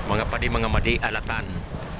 Mga padi mga madi alatan.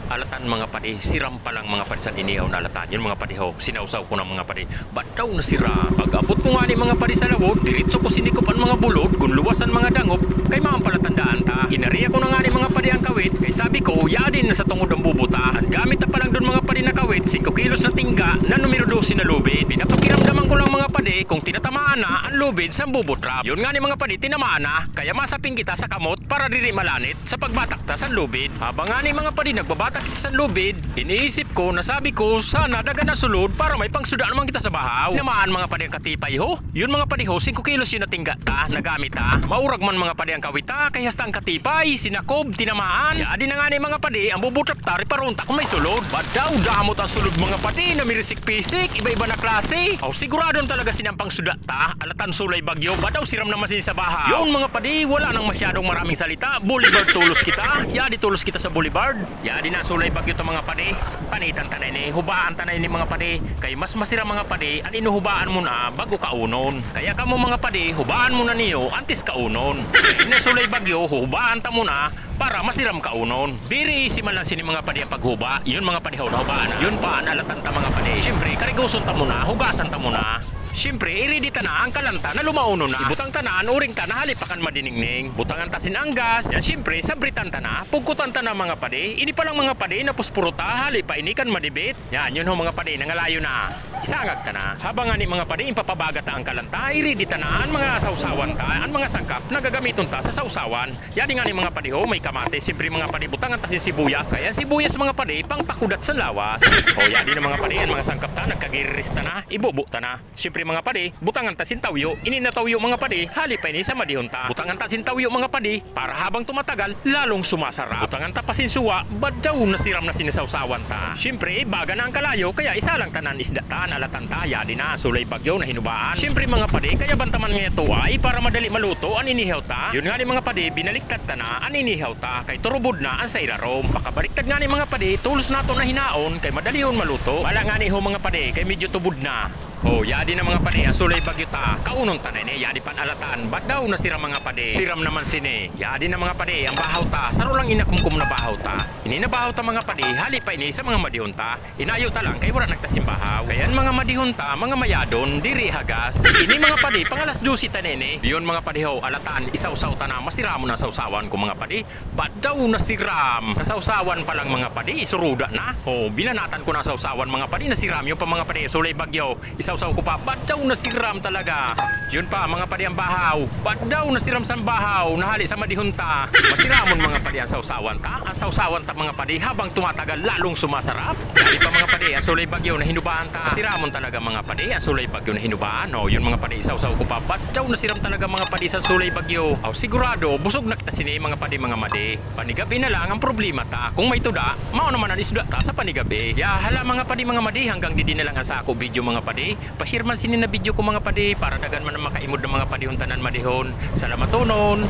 Alatan mga padi, siram pa lang mga padi sa inihaw na alatan. Yun mga padi ho, sinausaw ko ng mga padi. Ba't daw nasira? Pag abot ko nga ni mga padi sa lawod, diritso ko sinikop ang mga bulod, kung luwasan mga dangop, kay mga palatandaan ta. Hinariya ko na nga ni mga padi ang kawit, kay sabi ko, yadin na sa tungod ang bubuta. Ang gamit na pa lang doon mga padi na kawit, 5 kilos na tingga na numero 12 na lubid. Pinapakiramdaman ko lang mga padi kung tinatamaan na ang lubid sa bubutrap. Yun nga ni mga padi, tinamaan na, kaya masaping kita sa kamot para diri malanit sa pagbatakta sa lubid. Habang nga ni mga padi nagbabatak kita sa lubid, iniisip ko, nasabi ko, sana daga na sulod para may pangsuda naman kita sa bahaw. Namaan mga padi ang katipay ho. Yun mga padi ho, 5 kilos yun na tingga ta, nagamit ta. Maurag man mga padi ang kawita, kaya hasta ang katipay, sinakob, tinamaan. Yadi na nga ni mga padi, ang bubutrap tari parunta kung may sulod. Badaw, damot ang sulod mga padi, namirisik-pisik, iba-iba na klase. O siguradon talaga sinang pangsuda ta, alatan sulay bagyo, badaw siram naman sin sa bahaw. Yun mga padi, wala nang masyadong maraming salita, boulevard tulos kita, yadi tulos kita sa boulevard. Yadi na sulay bagyo to mga padi, panitan tanay ni, hubaan tanay ni mga padi, kay mas masira mga padi, an inuhubaan mo na bago kaunon. Kaya kamo mga padi, hubaan mo na niyo antes kaunon. Kaya na sulay bagyo, hubaan ta mo na para masiram kaunon. Biri si man lang sini mga padi ang paghuba, yun mga padi ho na hubaan na. Yun pa, alatan ta mga padi. Siyempre, karigoson ta mo na, hugasan ta mo na. Siyempre, iridita na ang kalanta na lumauno na. Ibutang tanan, uring ta na halipakan madiningning. Butangan ta sinanggas. Yan siyempre, sabritan ta na, pugkutan ta na mga padi. Ini pa lang mga padi na puspuro ta, halipa inikan madibit. Yan, yun ho mga padi, nangalayo na. Isangag ta na. Habang nga ni mga padi, ipapabagat ta ang kalanta, iridita na ang mga sausawan ta, ang mga sangkap na gagamiton ta sa sausawan. Yan nga ni mga padi ho, may kamate. Siyempre mga padi, butangan ta sin sibuyas. Kaya sibuyas mga padi, pang pakudat sa lawas. O yan din mga padi, ang mga sangkap ta, nagkagiris ta na, ibubo ta na. Siyempre mga padi, butangan ta sin tawyo, ininatawyo mga padi, halipay ni sa madihon ta. Butangan ta sin tawyo mga padi, para habang tumatagal, lalong sumasarap. Butangan ta pa sin suwa, badaw nasiram na sinasawsawan ta. Siyempre, baga na ang kalayo, kaya isa lang tanan isda ta, alatan ta, yadi na, sulay bagyo na hinubaan. Siyempre mga padi, kaya bantaman nga ito ay para madali maluto, ang inihaw ta. Yun nga ni mga padi, binaliktad ta na, ang inihaw ta, kay turubod na ang sairarom. Pakabaliktad nga ni mga padi, tulos nato na hinaon, kay madali hon maluto. Wala nga ni ho mga padi, kay medyo tubod na. Oh, yadi na mga padi, ang sulay bagyo ta, kaunon ta na ini, yadi pan alatan, ba't daw nasira mga padi? Siram naman sini, yadi na mga padi, ang bahaw ta, saro lang inakumkum na bahaw ta. Ini na bahaw ta mga padi, halipay ni sa mga madihon ta, inayo ta lang, kay wala nagtasim bahaw. Kaya mga madihon ta, mga mayadon, diri hagas. Ini mga padi, pangalas juicy ta nini. Yun mga padi ho, alatan, isaw-saw ta na, masira mo na sausawan ko mga padi, ba't daw nasiram? Sa sausawan pa lang mga padi, isuruda na. Oh, binanatan ko na sausawan mga padi, nasiram yung pa mga padi, sulay bagyo, isaw-saw ko pa, ba't daw nasiram talaga? Yun pa, mga padi ang bahaw, ba't daw nasiram sa bahaw, nahali sa madihon ta. Masiramon mga padi ang sausawan ta, ang sausawan ta mga padi, habang tumatagal, lalong sumasarap. Dali pa mga padi, ang sulay bagyo na hinubaan ta. Masiramon talaga mga padi, ang sulay bagyo na hinubaan. O, yun mga padi, isaw-saw ko pa, ba't daw nasiram talaga mga padi sa sulay bagyo? O, sigurado, busog na kita sini mga padi mga madi. Panigabi na lang ang problema ta. Kung may tuda, mao naman ang isda ta sa panigabi. Ya, hala mga padi mga madi, hanggang didi na lang ang sako video mga padi. Pashare man sinin na video ko mga padi para dagan man ang makaimod ng mga padihon tanan madihon. Salamat tonon.